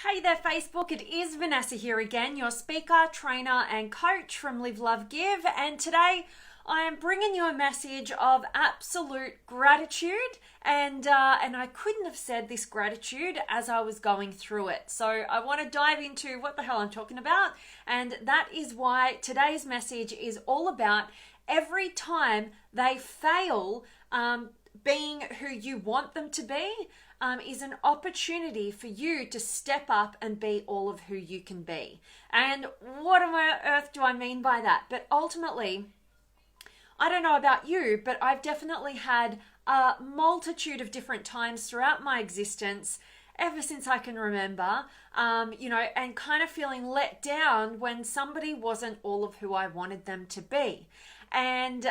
Hey there Facebook, it is Vanessa here again, your speaker, trainer and coach from Live, Love, Give, and today I am bringing you a message of absolute gratitude and I couldn't have said this gratitude as I was going through it. So I want to dive into what the hell I'm talking about, and that is why today's message is all about every time they fail being who you want them to be, is an opportunity for you to step up and be all of who you can be. And what on earth do I mean by that? But ultimately, I don't know about you, but I've definitely had a multitude of different times throughout my existence, ever since I can remember, and kind of feeling let down when somebody wasn't all of who I wanted them to be. And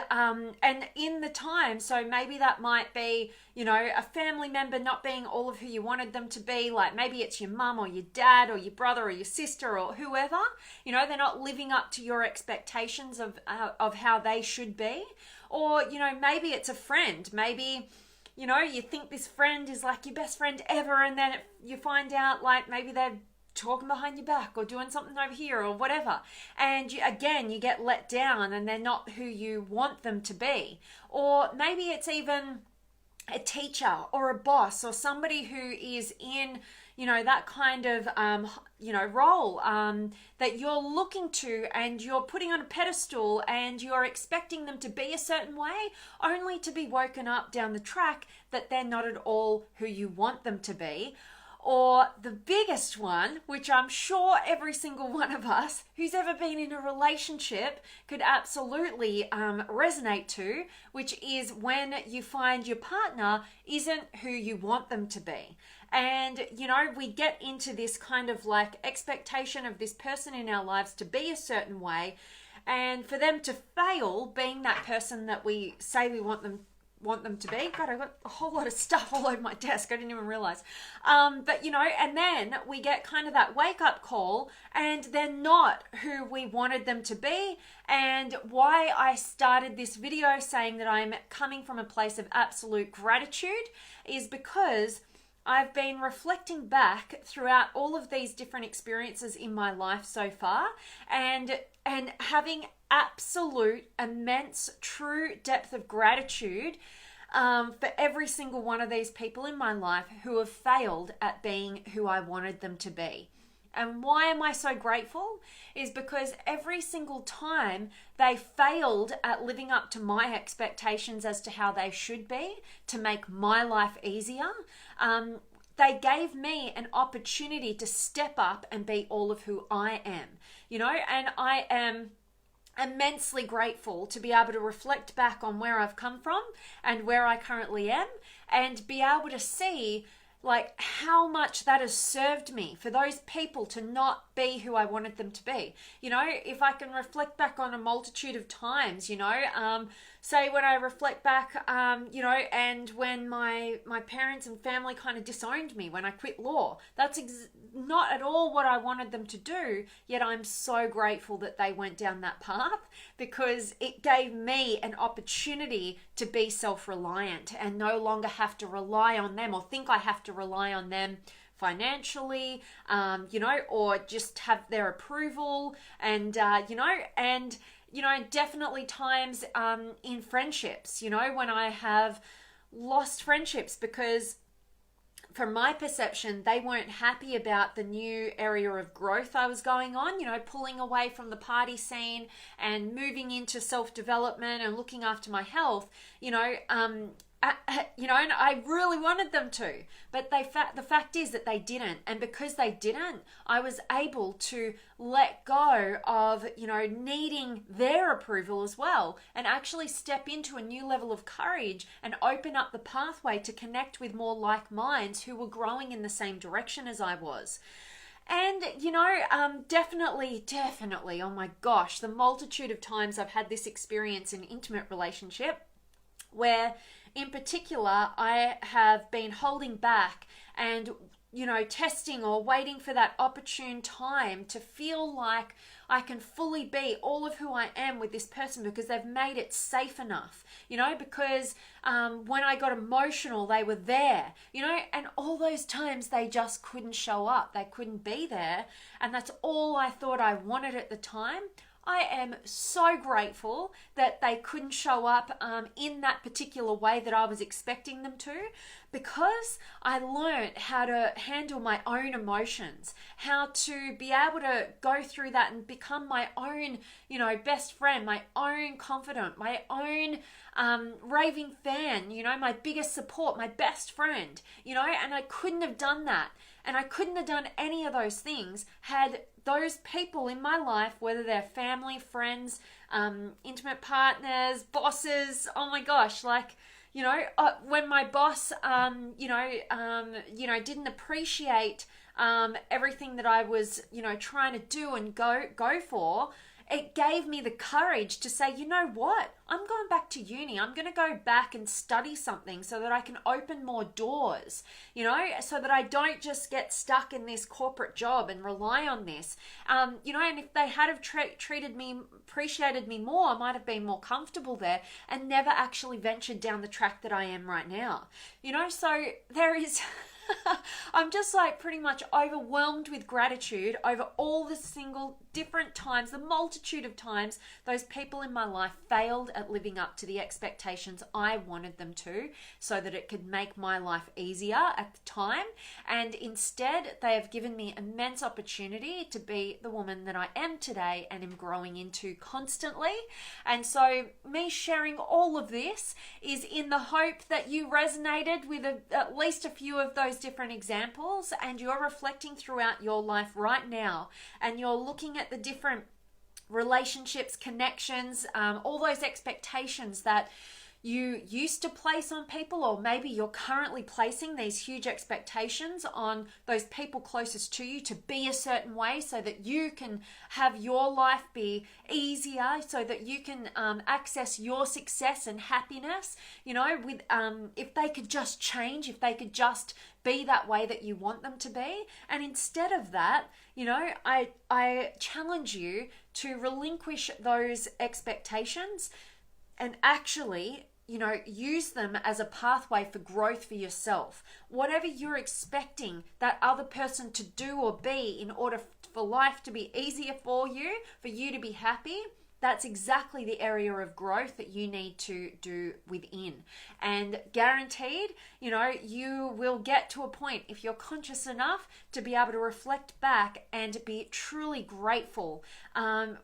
in the time, so maybe that might be, a family member not being all of who you wanted them to be, like maybe it's your mum or your dad or your brother or your sister or whoever, they're not living up to your expectations of how they should be. Or, maybe it's a friend, maybe, you think this friend is like your best friend ever, and then you find out like maybe they're talking behind your back or doing something over here or whatever, and you get let down and they're not who you want them to be. Or maybe it's even a teacher or a boss or somebody who is in that kind of role that you're looking to and you're putting on a pedestal and you're expecting them to be a certain way, only to be woken up down the track that they're not at all who you want them to be. Or the biggest one, which I'm sure every single one of us who's ever been in a relationship could absolutely resonate to, which is when you find your partner isn't who you want them to be. And, we get into this kind of like expectation of this person in our lives to be a certain way, and for them to fail being that person that we say we want them to be. God, I've got a whole lot of stuff all over my desk. I didn't even realize. And then we get kind of that wake up call and they're not who we wanted them to be. And why I started this video saying that I'm coming from a place of absolute gratitude is because I've been reflecting back throughout all of these different experiences in my life so far, and having absolute, immense, true depth of gratitude for every single one of these people in my life who have failed at being who I wanted them to be. And why am I so grateful? Is because every single time they failed at living up to my expectations as to how they should be to make my life easier, they gave me an opportunity to step up and be all of who I am, and I am immensely grateful to be able to reflect back on where I've come from and where I currently am, and be able to see like how much that has served me for those people to not be who I wanted them to be. If I can reflect back on a multitude of times, say when I reflect back, and when my parents and family kind of disowned me when I quit law, that's not at all what I wanted them to do, yet I'm so grateful that they went down that path, because it gave me an opportunity to be self-reliant and no longer have to rely on them or think I have to rely on them financially, or just have their approval, and definitely times in friendships, when I have lost friendships because from my perception, they weren't happy about the new area of growth I was going on, pulling away from the party scene and moving into self-development and looking after my health, and I really wanted them to, but the fact is that they didn't. And because they didn't, I was able to let go of, needing their approval as well, and actually step into a new level of courage and open up the pathway to connect with more like minds who were growing in the same direction as I was. And, definitely, oh my gosh, the multitude of times I've had this experience in intimate relationship where in particular, I have been holding back and, testing or waiting for that opportune time to feel like I can fully be all of who I am with this person because they've made it safe enough, because when I got emotional, they were there, and all those times they just couldn't show up. They couldn't be there. And that's all I thought I wanted at the time. I am so grateful that they couldn't show up in that particular way that I was expecting them to, because I learned how to handle my own emotions, how to be able to go through that and become my own, best friend, my own confidant, my own raving fan, my biggest support, my best friend, and I couldn't have done that. And I couldn't have done any of those things had those people in my life, whether they're family, friends, intimate partners, bosses, oh my gosh, when my boss, didn't appreciate everything that I was, trying to do and go for, it gave me the courage to say, you know what? I'm going back to uni. I'm going to go back and study something so that I can open more doors, so that I don't just get stuck in this corporate job and rely on this. And if they had have appreciated me more, I might have been more comfortable there and never actually ventured down the track that I am right now. So there is... I'm just pretty much overwhelmed with gratitude over all the single different times, the multitude of times those people in my life failed at living up to the expectations I wanted them to, so that it could make my life easier at the time. And instead, they have given me immense opportunity to be the woman that I am today and am growing into constantly. And so me sharing all of this is in the hope that you resonated with at least a few of those different examples, and you're reflecting throughout your life right now, and you're looking at the different relationships, connections, all those expectations that you used to place on people, or maybe you're currently placing these huge expectations on those people closest to you to be a certain way so that you can have your life be easier, so that you can access your success and happiness, with if they could just change, if they could just be that way that you want them to be. And instead of that, I challenge you to relinquish those expectations and actually use them as a pathway for growth for yourself. Whatever you're expecting that other person to do or be in order for life to be easier for you to be happy, that's exactly the area of growth that you need to do within. And guaranteed, you will get to a point, if you're conscious enough, to be able to reflect back and be truly grateful,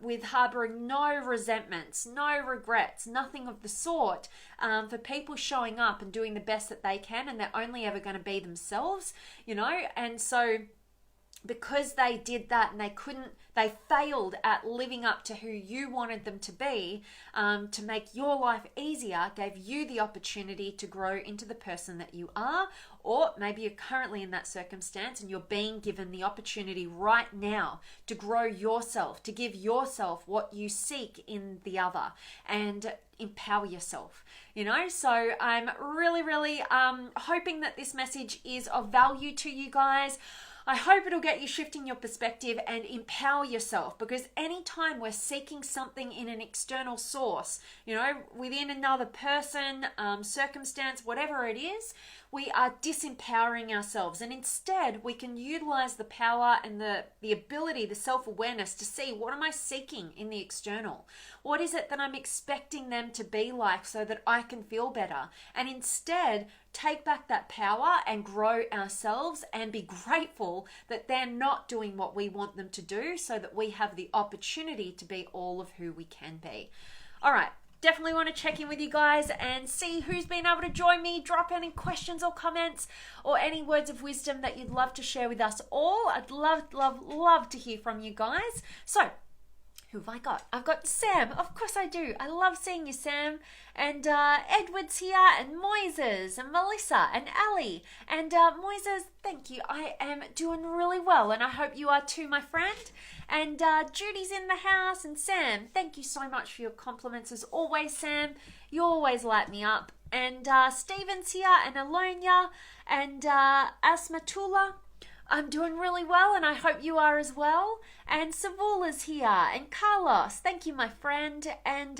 with harboring no resentments, no regrets, nothing of the sort, for people showing up and doing the best that they can, and they're only ever going to be themselves, and so because they did that and they failed at living up to who you wanted them to be, to make your life easier, gave you the opportunity to grow into the person that you are. Or maybe you're currently in that circumstance and you're being given the opportunity right now to grow yourself, to give yourself what you seek in the other and empower yourself. So I'm really, really hoping that this message is of value to you guys. I hope it'll get you shifting your perspective and empower yourself, because anytime we're seeking something in an external source, within another person, circumstance, whatever it is, we are disempowering ourselves. And instead, we can utilize the power and the ability, the self-awareness to see, what am I seeking in the external? What is it that I'm expecting them to be like so that I can feel better? And instead, take back that power and grow ourselves and be grateful that they're not doing what we want them to do, so that we have the opportunity to be all of who we can be. All right. Definitely want to check in with you guys and see who's been able to join me. Drop any questions or comments or any words of wisdom that you'd love to share with us all. I'd love to hear from you guys. So, who have I got? I've got Sam. Of course I do. I love seeing you, Sam. And Edward's here, and Moises, and Melissa, and Ali. And Moises, thank you. I am doing really well, and I hope you are too, my friend. And Judy's in the house, and Sam, thank you so much for your compliments as always, Sam. You always light me up. And Stephen's here, and Alonia, and Asmatula. I'm doing really well, and I hope you are as well. And Savula's here, and Carlos, thank you, my friend. And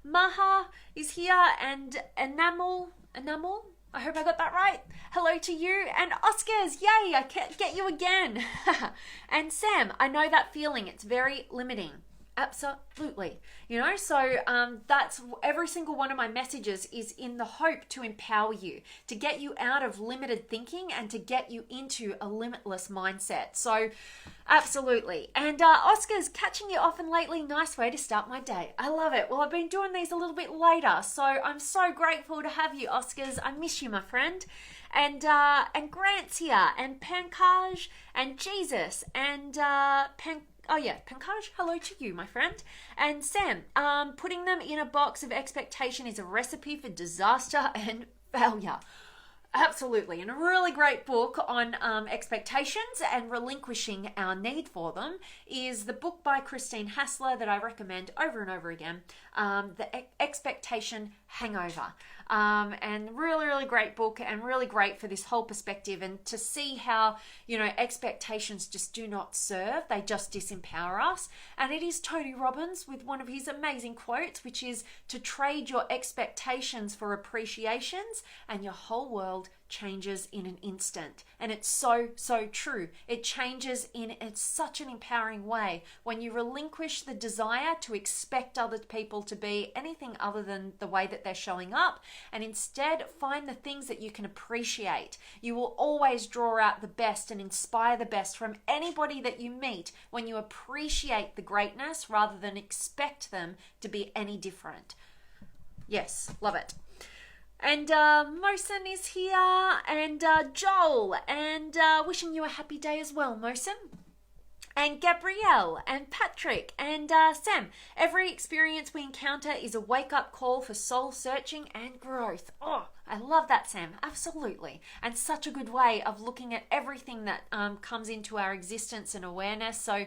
Maha is here, and Enamel. I hope I got that right. Hello to you, and Oscars, yay! I can't get you again. And Sam, I know that feeling. It's very limiting. Absolutely. So that's every single one of my messages is in the hope to empower you, to get you out of limited thinking and to get you into a limitless mindset. So absolutely. And Oscar's catching you often lately. Nice way to start my day. I love it. Well, I've been doing these a little bit later, so I'm so grateful to have you, Oscars. I miss you, my friend. And Grant's here, and Pankaj, and Jesus, and Pankaj, hello to you, my friend. And Sam, putting them in a box of expectation is a recipe for disaster and failure. Absolutely. And a really great book on expectations and relinquishing our need for them is the book by Christine Hassler that I recommend over and over again, The Expectation Hangover. And really, really great book, and really great for this whole perspective and to see how, expectations just do not serve. They just disempower us. And it is Tony Robbins with one of his amazing quotes, which is to trade your expectations for appreciations and your whole world changes in an instant. And it's so, so true. It changes in such an empowering way when you relinquish the desire to expect other people to be anything other than the way that they're showing up, and instead find the things that you can appreciate. You will always draw out the best and inspire the best from anybody that you meet when you appreciate the greatness rather than expect them to be any different. Yes, love it. And Mosen is here, and Joel, and wishing you a happy day as well, Mosen. And Gabrielle, and Patrick, and Sam. Every experience we encounter is a wake-up call for soul searching and growth. Oh, I love that, Sam. Absolutely. And such a good way of looking at everything that comes into our existence and awareness. So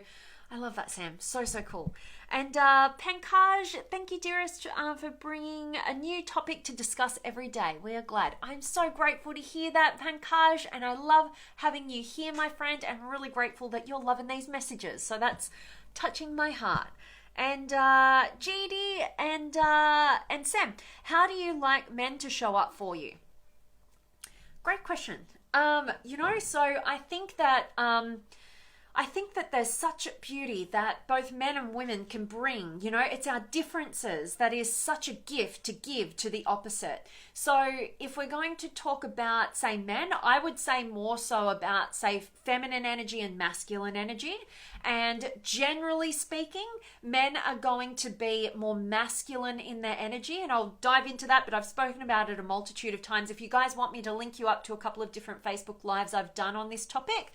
I love that, Sam. So, so cool. And Pankaj, thank you, dearest, for bringing a new topic to discuss every day. We are glad. I'm so grateful to hear that, Pankaj, and I love having you here, my friend, and really grateful that you're loving these messages. So that's touching my heart. And GD and Sam, how do you like men to show up for you? Great question. So I think that there's such beauty that both men and women can bring. It's our differences that is such a gift to give to the opposite. So if we're going to talk about, say, men, I would say more so about, say, feminine energy and masculine energy. And generally speaking, men are going to be more masculine in their energy. And I'll dive into that, but I've spoken about it a multitude of times. If you guys want me to link you up to a couple of different Facebook Lives I've done on this topic,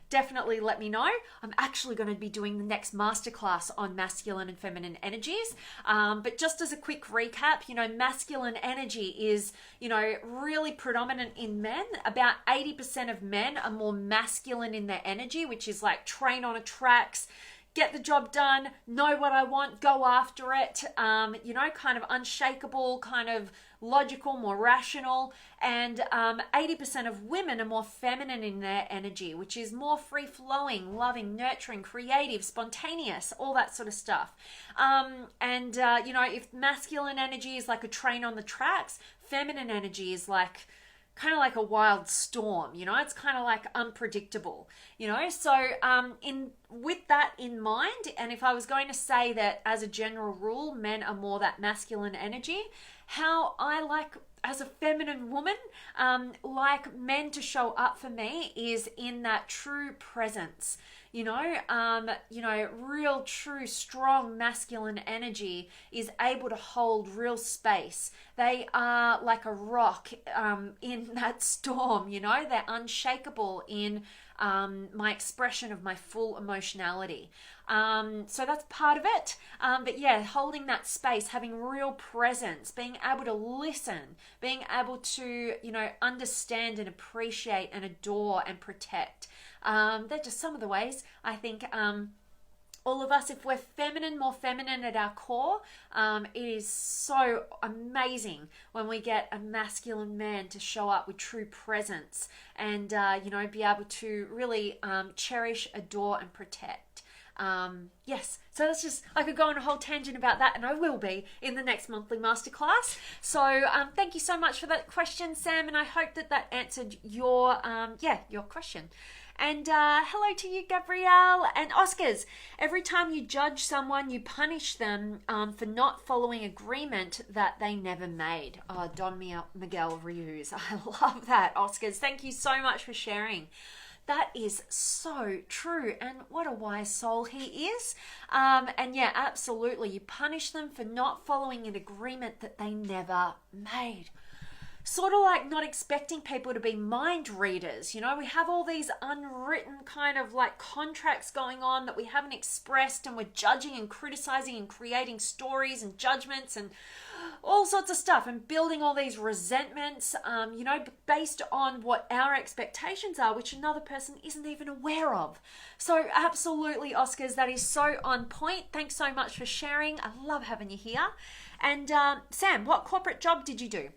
definitely let me know. I'm actually going to be doing the next masterclass on masculine and feminine energies. But just as a quick recap, masculine energy is, really predominant in men. About 80% of men are more masculine in their energy, which is like train on a tracks, get the job done, know what I want, go after it, kind of unshakable, kind of logical, more rational. And 80% of women are more feminine in their energy, which is more free-flowing, loving, nurturing, creative, spontaneous, all that sort of stuff. If masculine energy is like a train on the tracks, feminine energy is like kind of like a wild storm, it's kind of like unpredictable, so with that in mind, and if I was going to say that as a general rule, men are more that masculine energy, how I like, as a feminine woman, like men to show up for me is in that true presence, real, true, strong masculine energy is able to hold real space. They are like a rock in that storm, they're unshakable in my expression of my full emotionality. So that's part of it. But yeah, holding that space, having real presence, being able to listen, being able to, understand and appreciate and adore and protect. They're just some of the ways I think all of us, if we're feminine, more feminine at our core, it is so amazing when we get a masculine man to show up with true presence and, be able to really cherish, adore, and protect. Yes, so that's just, I could go on a whole tangent about that, and I will be in the next monthly masterclass. So thank you so much for that question, Sam, and I hope that answered your question. And hello to you, Gabrielle and Oscars. Every time you judge someone, you punish them for not following agreement that they never made. Oh, Don Miguel Rios. I love that, Oscars. Thank you so much for sharing. That is so true, and what a wise soul he is. And yeah, absolutely, you punish them for not following an agreement that they never made. Sort of like not expecting people to be mind readers. We have all these unwritten kind of like contracts going on that we haven't expressed, and we're judging and criticizing and creating stories and judgments and all sorts of stuff, and building all these resentments, based on what our expectations are, which another person isn't even aware of. So absolutely, Oscars, that is so on point. Thanks so much for sharing. I love having you here. And Sam, what corporate job did you do?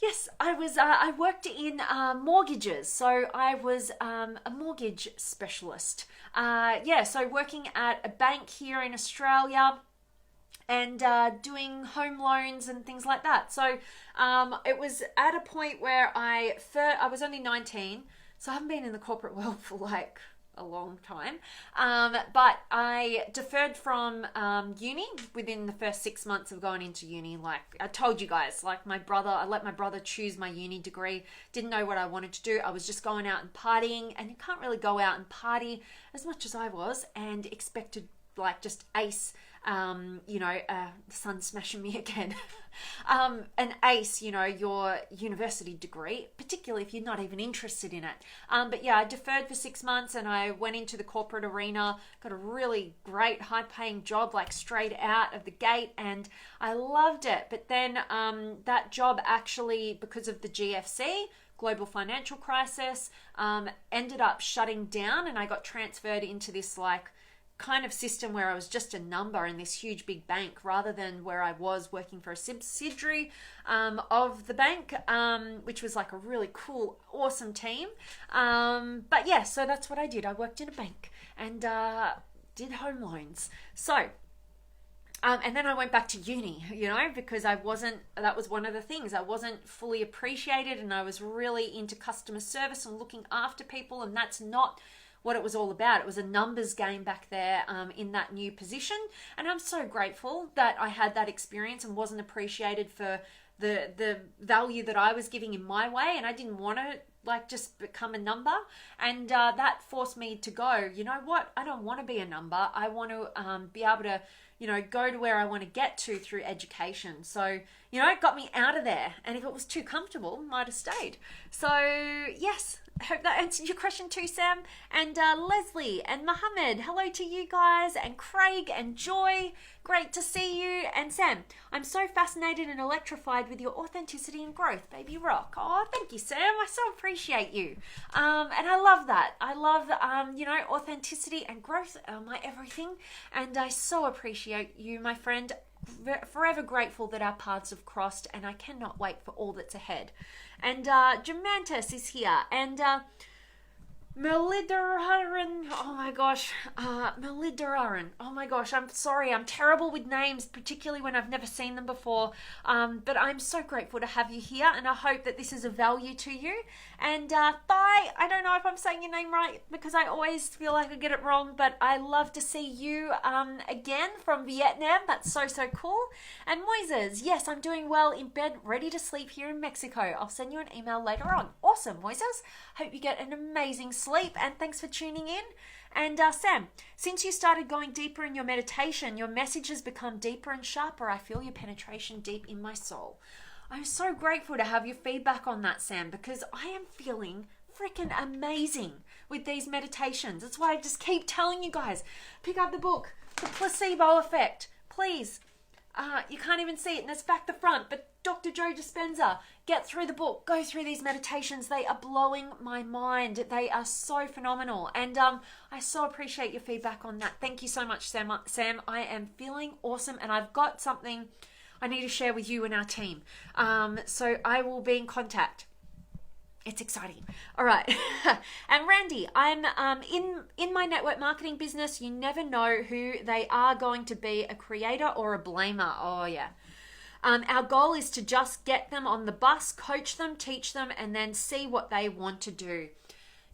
Yes, I worked in mortgages, so I was a mortgage specialist. So working at a bank here in Australia, and doing home loans and things like that. So it was at a point where I was only 19, so I haven't been in the corporate world for like a long time. But I deferred from uni within the first 6 months of going into uni. Like I told you guys, like I let my brother choose my uni degree. Didn't know what I wanted to do. I was just going out and partying, and you can't really go out and party as much as I was and expect to like just ace the sun's smashing me again. An ace, your university degree, particularly if you're not even interested in it. But yeah, I deferred for 6 months, and I went into the corporate arena, got a really great high paying job, like straight out of the gate, and I loved it. But then that job actually, because of the GFC, global financial crisis, ended up shutting down, and I got transferred into this like kind of system where I was just a number in this huge big bank, rather than where I was working for a subsidiary of the bank, which was like a really cool, awesome team. But yeah, so that's what I did. I worked in a bank and did home loans. So and then I went back to uni, because that was one of the things. I wasn't fully appreciated, and I was really into customer service and looking after people, and that's not what it was all about. It was a numbers game back there in that new position. And I'm so grateful that I had that experience and wasn't appreciated for the value that I was giving in my way. And I didn't want to like just become a number. And that forced me to go, you know what? I don't want to be a number. I want to be able to, go to where I want to get to through education. So, it got me out of there. And if it was too comfortable, I might have stayed. So yes, I hope that answered your question too, Sam. And Leslie and Mohammed, hello to you guys. And Craig and Joy, great to see you. And Sam, I'm so fascinated and electrified with your authenticity and growth, baby rock. Oh, thank you, Sam. I so appreciate you. And I love that. I love, authenticity and growth are my everything. And I so appreciate you, my friend. Forever grateful that our paths have crossed, and I cannot wait for all that's ahead. And Jamantis is here, and Melidararan, Melidararan, oh my gosh, I'm sorry, I'm terrible with names, particularly when I've never seen them before, but I'm so grateful to have you here, and I hope that this is of value to you. And Thai, I don't know if I'm saying your name right, because I always feel like I get it wrong, but I love to see you again from Vietnam. That's so cool. And Moises, yes, I'm doing well in bed, ready to sleep here in Mexico. I'll send you an email later on. Awesome, Moises. Hope you get an amazing sleep, and thanks for tuning in. And Sam, since you started going deeper in your meditation, your message has become deeper and sharper. I feel your penetration deep in my soul. I'm so grateful to have your feedback on that, Sam, because I am feeling freaking amazing with these meditations. That's why I just keep telling you guys, pick up the book, The Placebo Effect. Please. You can't even see it, and it's back the front, but Dr. Joe Dispenza. Get through the book, go through these meditations. They are blowing my mind. They are so phenomenal. And I so appreciate your feedback on that. Thank you so much, Sam. I am feeling awesome, and I've got something I need to share with you and our team. So I will be in contact. It's exciting. All right. And Randy, I'm in my network marketing business. You never know who they are going to be, a creator or a blamer. Oh, yeah. Our goal is to just get them on the bus, coach them, teach them, and then see what they want to do.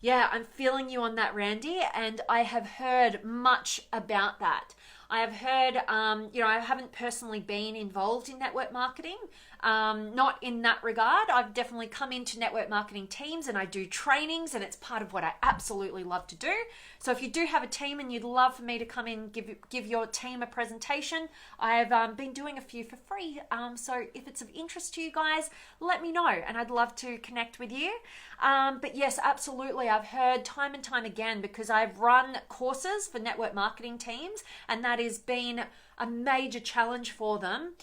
Yeah, I'm feeling you on that, Randy, and I have heard much about that. I have heard, I haven't personally been involved in network marketing, not in that regard. I've definitely come into network marketing teams and I do trainings, and it's part of what I absolutely love to do. So if you do have a team and you'd love for me to come in, give your team a presentation, I've been doing a few for free. So if it's of interest to you guys, let me know and I'd love to connect with you. But yes, absolutely. I've heard time and time again, because I've run courses for network marketing teams, and that has been a major challenge for them,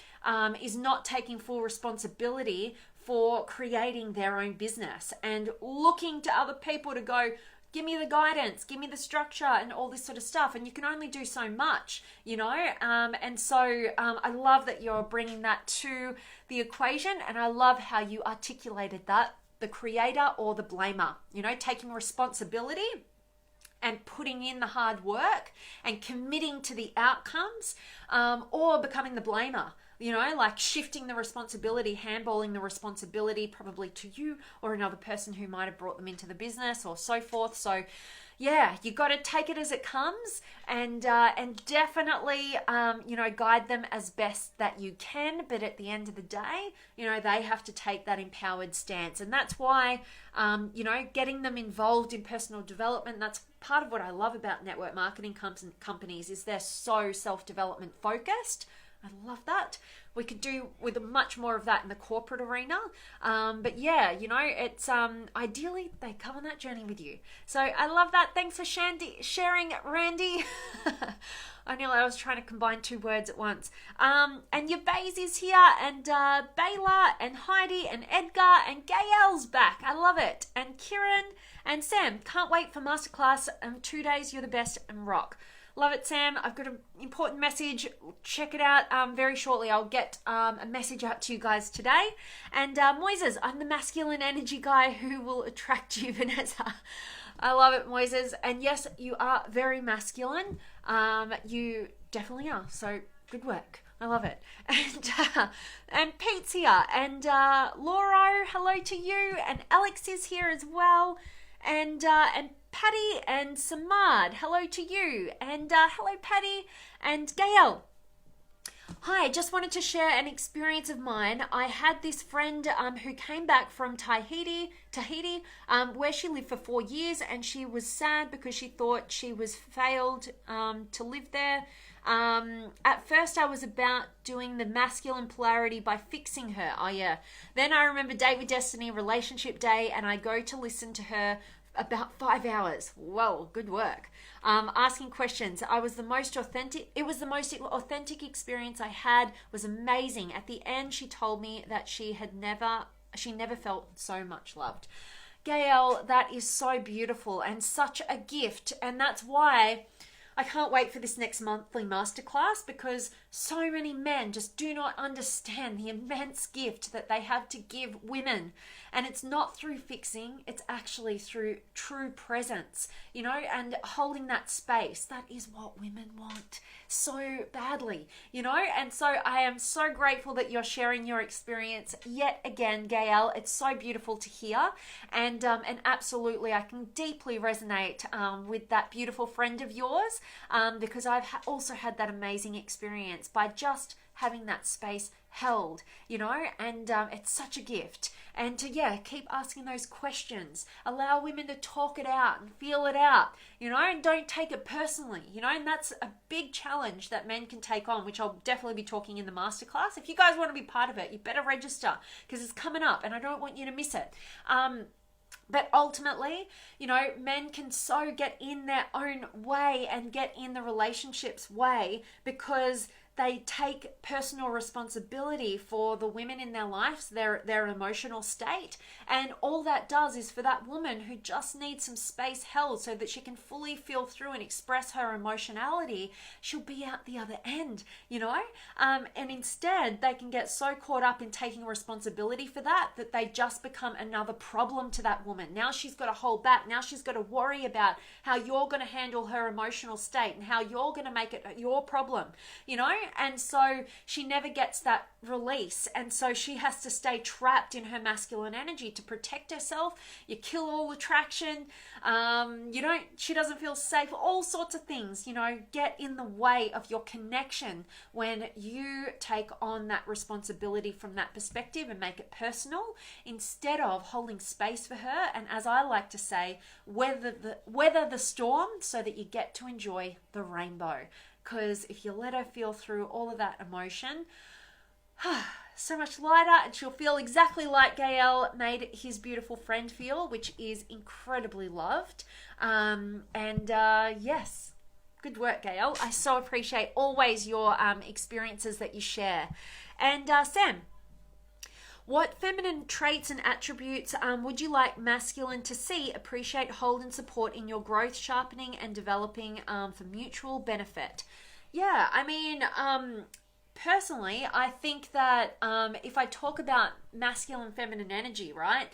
is not taking full responsibility for creating their own business and looking to other people to go, give me the guidance, give me the structure and all this sort of stuff. And you can only do so much, and so I love that you're bringing that to the equation, and I love how you articulated that, the creator or the blamer, taking responsibility and putting in the hard work and committing to the outcomes, or becoming the blamer, like shifting the responsibility, handballing the responsibility probably to you or another person who might have brought them into the business or so forth. So yeah, you got to take it as it comes, and definitely, guide them as best that you can. But at the end of the day, they have to take that empowered stance. And that's why, getting them involved in personal development, that's part of what I love about network marketing companies, is they're so self-development focused. I love that. We could do with much more of that in the corporate arena. But yeah, it's ideally they come on that journey with you. So I love that. Thanks for sharing, Randy. I was trying to combine two words at once. And your Bays is here, and Bayla and Heidi and Edgar and Gael's back. I love it. And Kieran and Sam, can't wait for masterclass. 2 days, you're the best, and rock. Love it, Sam. I've got an important message. Check it out very shortly. I'll get a message out to you guys today. And Moises, I'm the masculine energy guy who will attract you, Vanessa. I love it, Moises. And yes, you are very masculine. You definitely are. So good work. I love it. And Pete's here. And Lauro, hello to you. And Alex is here as well. And Patty and Samad, hello to you. And hello, Patty and Gail. Hi, just wanted to share an experience of mine. I had this friend who came back from Tahiti, where she lived for 4 years, and she was sad because she thought she was failed to live there. At first I was about doing the masculine polarity by fixing her. Oh yeah. Then I remember Date with Destiny Relationship Day, and I go to listen to her about 5 hours. Whoa, good work. Asking questions. It was the most authentic experience I had. It was amazing. At the end, she told me that she never felt so much loved. Gail, that is so beautiful and such a gift. And that's why I can't wait for this next monthly masterclass, because so many men just do not understand the immense gift that they have to give women. And it's not through fixing, it's actually through true presence, and holding that space. That is what women want so badly, and so I am so grateful that you're sharing your experience yet again, Gail. It's so beautiful to hear, and absolutely I can deeply resonate with that beautiful friend of yours, because I've also had that amazing experience by just having that space held, and it's such a gift. And to keep asking those questions, allow women to talk it out and feel it out, and don't take it personally, and that's a big challenge that men can take on, which I'll definitely be talking in the masterclass. If you guys want to be part of it, you better register, because it's coming up and I don't want you to miss it. But ultimately, men can so get in their own way and get in the relationship's way because they take personal responsibility for the women in their lives, their emotional state. And all that does is for that woman who just needs some space held so that she can fully feel through and express her emotionality, she'll be out the other end, you know? And instead, they can get so caught up in taking responsibility for that they just become another problem to that woman. Now she's got to hold back. Now she's got to worry about how you're going to handle her emotional state and how you're going to make it your problem, you know? And so she never gets that release, and so she has to stay trapped in her masculine energy to protect herself. You kill all attraction. She doesn't feel safe. All sorts of things, get in the way of your connection when you take on that responsibility from that perspective and make it personal, instead of holding space for her. And as I like to say, weather the storm so that you get to enjoy the rainbow. Because if you let her feel through all of that emotion, so much lighter, and she'll feel exactly like Gael made his beautiful friend feel, which is incredibly loved. Yes, good work, Gael. I so appreciate always your experiences that you share. And Sam, what feminine traits and attributes would you like masculine to see, appreciate, hold, and support in your growth, sharpening, and developing for mutual benefit? Yeah, I mean, personally, I think that if I talk about masculine and feminine energy, right?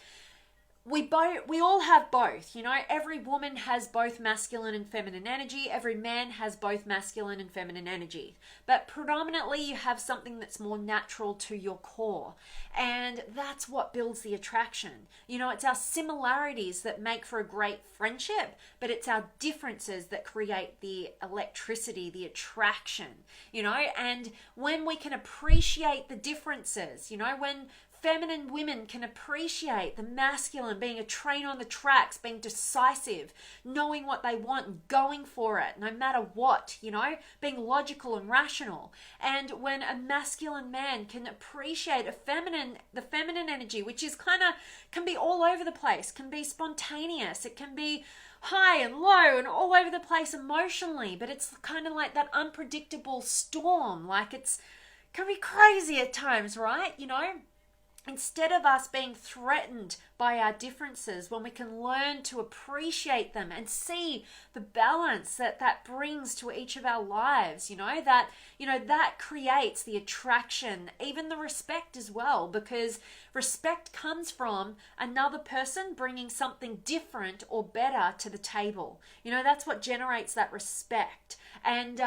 We all have both, every woman has both masculine and feminine energy. Every man has both masculine and feminine energy. But predominantly you have something that's more natural to your core. And that's what builds the attraction. It's our similarities that make for a great friendship, but it's our differences that create the electricity, the attraction, and when we can appreciate the differences, when feminine women can appreciate the masculine being a train on the tracks, being decisive, knowing what they want and going for it no matter what, being logical and rational. And when a masculine man can appreciate the feminine energy, which is can be all over the place, can be spontaneous, it can be high and low and all over the place emotionally, but it's kind of like that unpredictable storm, like can be crazy at times, right? Instead of us being threatened by our differences, when we can learn to appreciate them and see the balance that brings to each of our lives, that creates the attraction, even the respect as well, because respect comes from another person bringing something different or better to the table. That's what generates that respect. And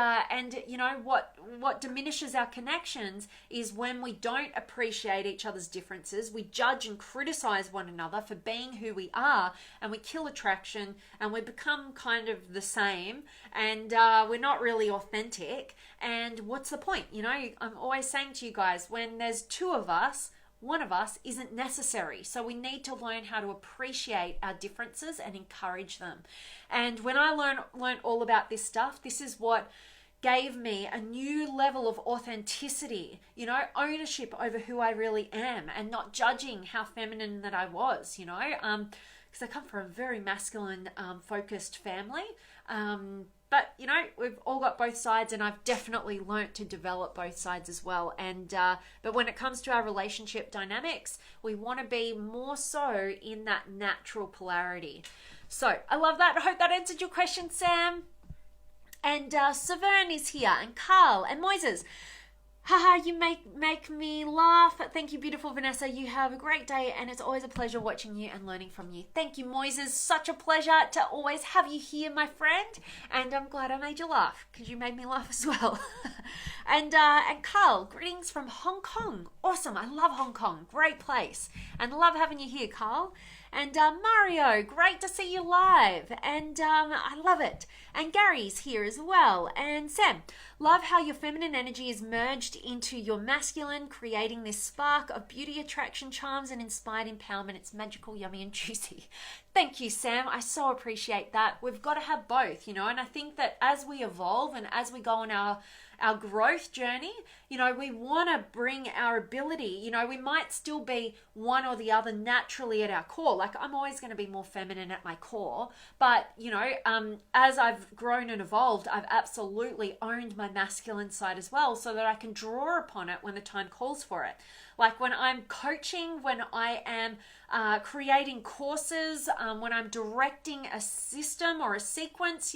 what diminishes our connections is when we don't appreciate each other's differences. We judge and criticize one another for being who we are, and we kill attraction, and we become kind of the same, and we're not really authentic. And what's the point? I'm always saying to you guys, when there's two of us, one of us isn't necessary. So we need to learn how to appreciate our differences and encourage them. And when I learned all about this stuff, this is what gave me a new level of authenticity, ownership over who I really am, and not judging how feminine that I was, because I come from a very masculine focused family. But, we've all got both sides, and I've definitely learnt to develop both sides as well. And but when it comes to our relationship dynamics, we want to be more so in that natural polarity. So I love that. I hope that answered your question, Sam. And Severn is here, and Carl, and Moises. Haha, you make me laugh. Thank you, beautiful Vanessa. You have a great day, and it's always a pleasure watching you and learning from you. Thank you, Moises. Such a pleasure to always have you here, my friend. And I'm glad I made you laugh, because you made me laugh as well. And Carl, greetings from Hong Kong. Awesome. I love Hong Kong. Great place. And love having you here, Carl. And Mario, great to see you live. And I love it. And Gary's here as well. And Sam, love how your feminine energy is merged into your masculine, creating this spark of beauty, attraction, charms, and inspired empowerment. It's magical, yummy, and juicy. Thank you, Sam. I so appreciate that. We've got to have both, and I think that as we evolve and as we go on our growth journey, we want to bring our ability, we might still be one or the other naturally at our core. Like I'm always going to be more feminine at my core, but as I've grown and evolved, I've absolutely owned my masculine side as well, so that I can draw upon it when the time calls for it. Like when I'm coaching, when I am creating courses, when I'm directing a system or a sequence,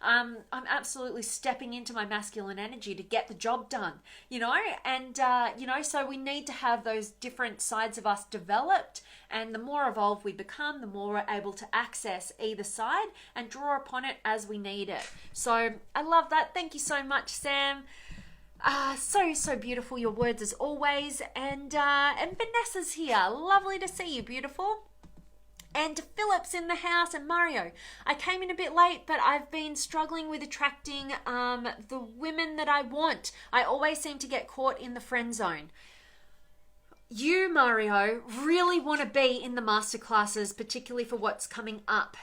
I'm absolutely stepping into my masculine energy to get the job done, and, so we need to have those different sides of us developed. And the more evolved we become, the more we're able to access either side and draw upon it as we need it. So I love that. Thank you so much, Sam. So beautiful, your words as always. And Vanessa's here. Lovely to see you, beautiful. And Philip's in the house, and Mario. I came in a bit late, but I've been struggling with attracting the women that I want. I always seem to get caught in the friend zone. You, Mario, really want to be in the masterclasses, particularly for what's coming up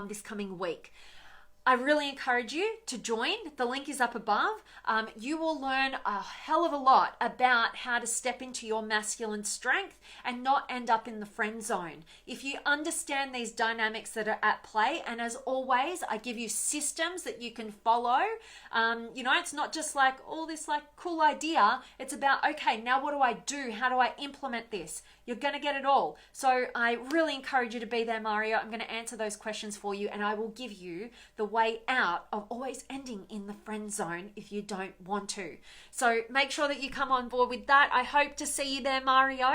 this coming week. I really encourage you to join. The link is up above. You will learn a hell of a lot about how to step into your masculine strength and not end up in the friend zone. If you understand these dynamics that are at play, and as always, I give you systems that you can follow. It's not just like all this like cool idea. It's about, okay, now what do I do? How do I implement this? You're going to get it all. So I really encourage you to be there, Mario. I'm going to answer those questions for you, and I will give you the way out of always ending in the friend zone if you don't want to. So make sure that you come on board with that. I hope to see you there, Mario.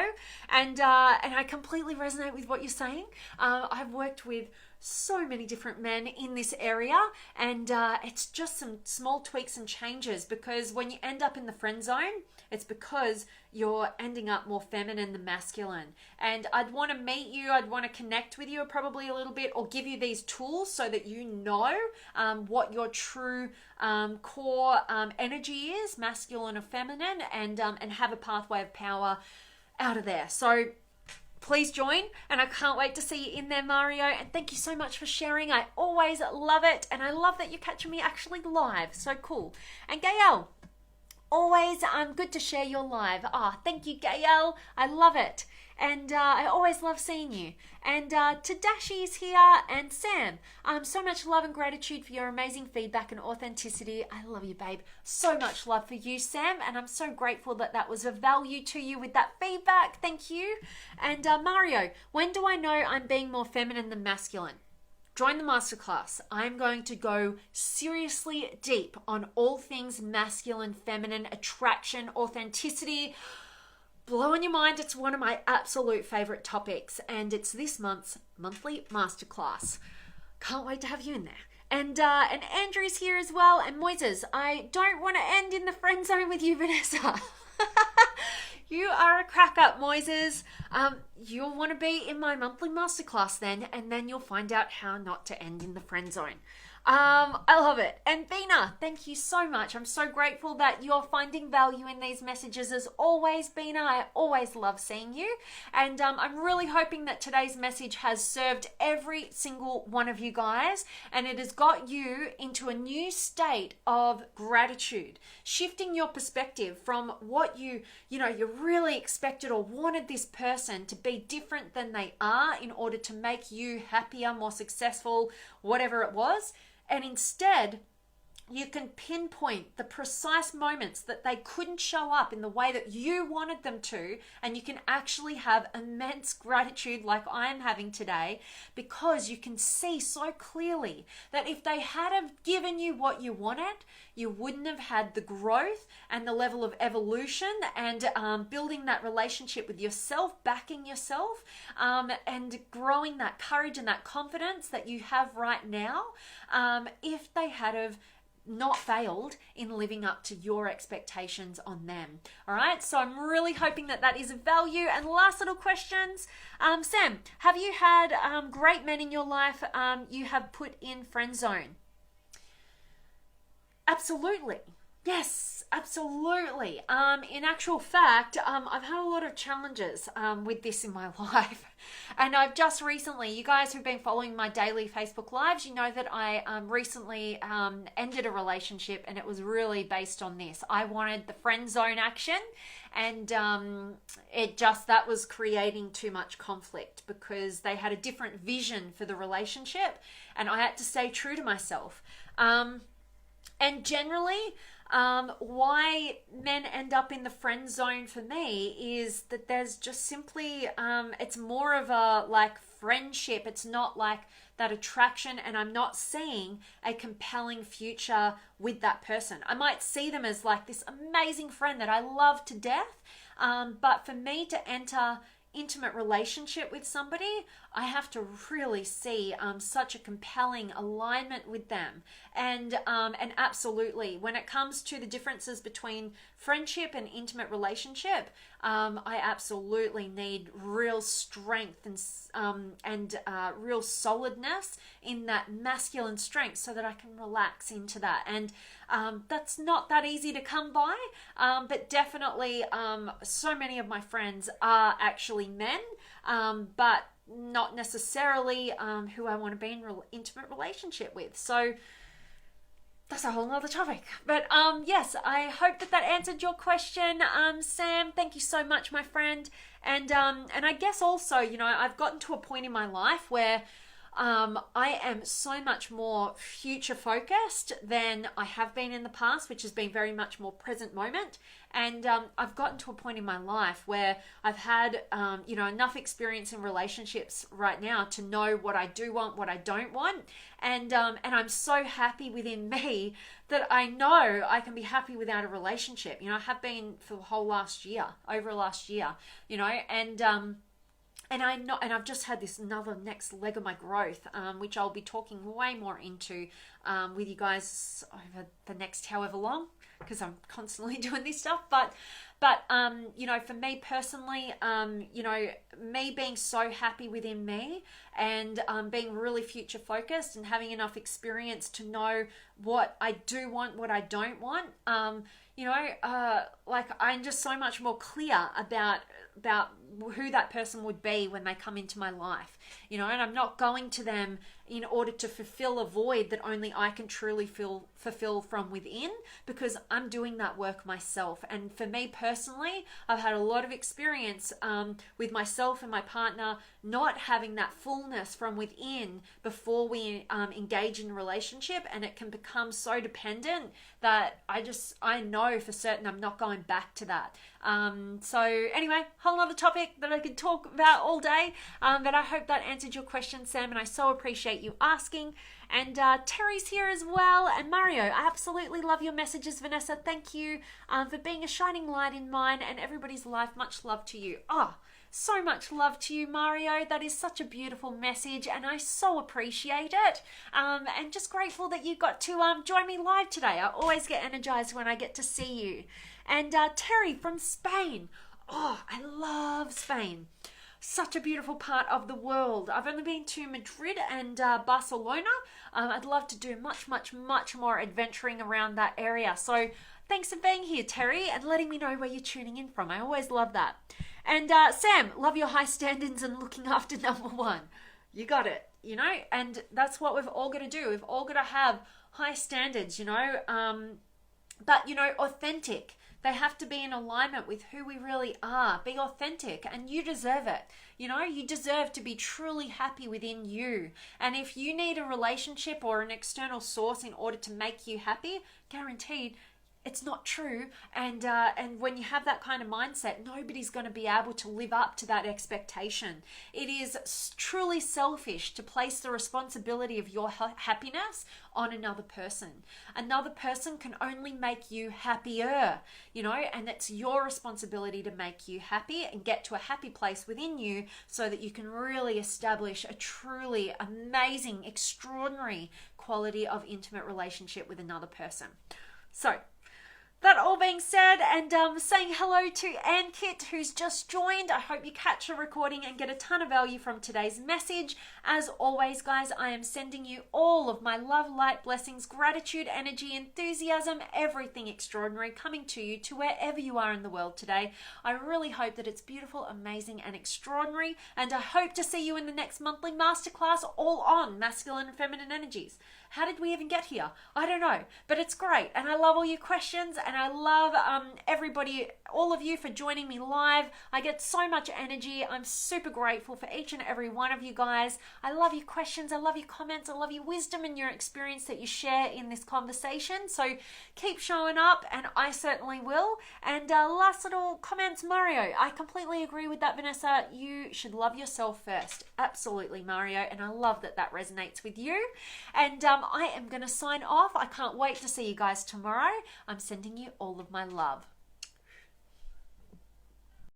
And I completely resonate with what you're saying. I've worked with so many different men in this area, and it's just some small tweaks and changes, because when you end up in the friend zone, it's because you're ending up more feminine than masculine. And I'd want to meet you, I'd want to connect with you probably a little bit, or give you these tools so that you know what your true core energy is, masculine or feminine, and have a pathway of power out of there. So please join, and I can't wait to see you in there, Mario. And thank you so much for sharing. I always love it, and I love that you're catching me actually live. So cool. And Gael, always good to share your live. Thank you, Gael. I love it. And I always love seeing you. And Tadashi's here, and Sam. So much love and gratitude for your amazing feedback and authenticity. I love you, babe. So much love for you, Sam. And I'm so grateful that that was of value to you with that feedback. Thank you. And Mario, when do I know I'm being more feminine than masculine? Join the masterclass. I'm going to go seriously deep on all things masculine, feminine, attraction, authenticity. Blowing your mind. It's one of my absolute favorite topics, and it's this month's monthly masterclass. Can't wait to have you in there. And Andrew's here as well, and Moises. I don't want to end in the friend zone with you, Vanessa. You are a crack up, Moises. You'll want to be in my monthly masterclass then, and then you'll find out how not to end in the friend zone. I love it. And Bina, thank you so much. I'm so grateful that you're finding value in these messages as always, Bina. I always love seeing you. And I'm really hoping that today's message has served every single one of you guys, and it has got you into a new state of gratitude, shifting your perspective from what you really expected or wanted this person to be different than they are in order to make you happier, more successful, whatever it was. And instead, you can pinpoint the precise moments that they couldn't show up in the way that you wanted them to, and you can actually have immense gratitude like I'm having today, because you can see so clearly that if they had have given you what you wanted, you wouldn't have had the growth and the level of evolution and building that relationship with yourself, backing yourself, and growing that courage and that confidence that you have right now, if they had have not failed in living up to your expectations on them. All right, so I'm really hoping that that is of value. And last little questions. Sam, have you had great men in your life you have put in friend zone? Absolutely. Yes, absolutely. In actual fact, I've had a lot of challenges with this in my life. And I've just recently, you guys who've been following my daily Facebook Lives, you know that I recently ended a relationship, and it was really based on this. I wanted the friend zone action, and that was creating too much conflict because they had a different vision for the relationship, and I had to stay true to myself. And generally, why men end up in the friend zone for me is that there's just simply, it's more of a like friendship. It's not like that attraction, and I'm not seeing a compelling future with that person. I might see them as like this amazing friend that I love to death, but for me to enter intimate relationship with somebody, I have to really see such a compelling alignment with them. And absolutely, when it comes to the differences between friendship and intimate relationship, I absolutely need real strength and real solidness in that masculine strength so that I can relax into that. And that's not that easy to come by, but definitely so many of my friends are actually men, but not necessarily who I want to be in intimate relationship with. So that's a whole nother topic. But yes, I hope that answered your question, Sam. Thank you so much, my friend. And I guess also, you know, I've gotten to a point in my life where I am so much more future focused than I have been in the past, which has been very much more present moment. And I've gotten to a point in my life where I've had, you know, enough experience in relationships right now to know what I do want, what I don't want. And I'm so happy within me that I know I can be happy without a relationship. You know, I have been for the whole last year, over last year, you know, and I've just had this another next leg of my growth, which I'll be talking way more into with you guys over the next however long, because I'm constantly doing this stuff. But you know, for me personally, you know, me being so happy within me and being really future focused and having enough experience to know what I do want, what I don't want, you know, like I'm just so much more clear about who that person would be when they come into my life, you know, and I'm not going to them in order to fulfill a void that only I can truly fulfill from within, because I'm doing that work myself. And for me personally, I've had a lot of experience with myself and my partner not having that fullness from within before we engage in a relationship, and it can become so dependent that I know for certain I'm not going back to that. So anyway, whole other topic that I could talk about all day, but I hope that answered your question, Sam, and I so appreciate you asking. And Terry's here as well, and Mario, I absolutely love your messages, Vanessa. Thank you for being a shining light in mine and everybody's life. Much love to you. So much love to you, Mario. That is such a beautiful message, and I so appreciate it. And just grateful that you got to join me live today. I always get energized when I get to see you. And Terry from Spain. I love Spain. Such a beautiful part of the world. I've only been to Madrid and Barcelona. I'd love to do much, much, much more adventuring around that area. So thanks for being here, Terry, and letting me know where you're tuning in from. I always love that. And Sam, love your high standards and looking after number one. You got it, you know, and that's what we've all got to do. We've all got to have high standards, you know, but, you know, authentic. They have to be in alignment with who we really are. Be authentic, and you deserve it. You know, you deserve to be truly happy within you. And if you need a relationship or an external source in order to make you happy, guaranteed it's not true. And when you have that kind of mindset, nobody's going to be able to live up to that expectation. It is truly selfish to place the responsibility of your happiness on another person. Another person can only make you happier, you know, and it's your responsibility to make you happy and get to a happy place within you so that you can really establish a truly amazing, extraordinary quality of intimate relationship with another person. So that all being said, and saying hello to Ann Kit, who's just joined. I hope you catch the recording and get a ton of value from today's message. As always, guys, I am sending you all of my love, light, blessings, gratitude, energy, enthusiasm, everything extraordinary coming to you to wherever you are in the world today. I really hope that it's beautiful, amazing, and extraordinary, and I hope to see you in the next monthly masterclass all on masculine and feminine energies. How did we even get here? I don't know, but it's great. And I love all your questions, and I love everybody, all of you, for joining me live. I get so much energy. I'm super grateful for each and every one of you guys. I love your questions. I love your comments. I love your wisdom and your experience that you share in this conversation. So keep showing up, and I certainly will. And last little comments, Mario. I completely agree with that, Vanessa. You should love yourself first. Absolutely, Mario. And I love that that resonates with you. And I am going to sign off. I can't wait to see you guys tomorrow. I'm sending you all of my love.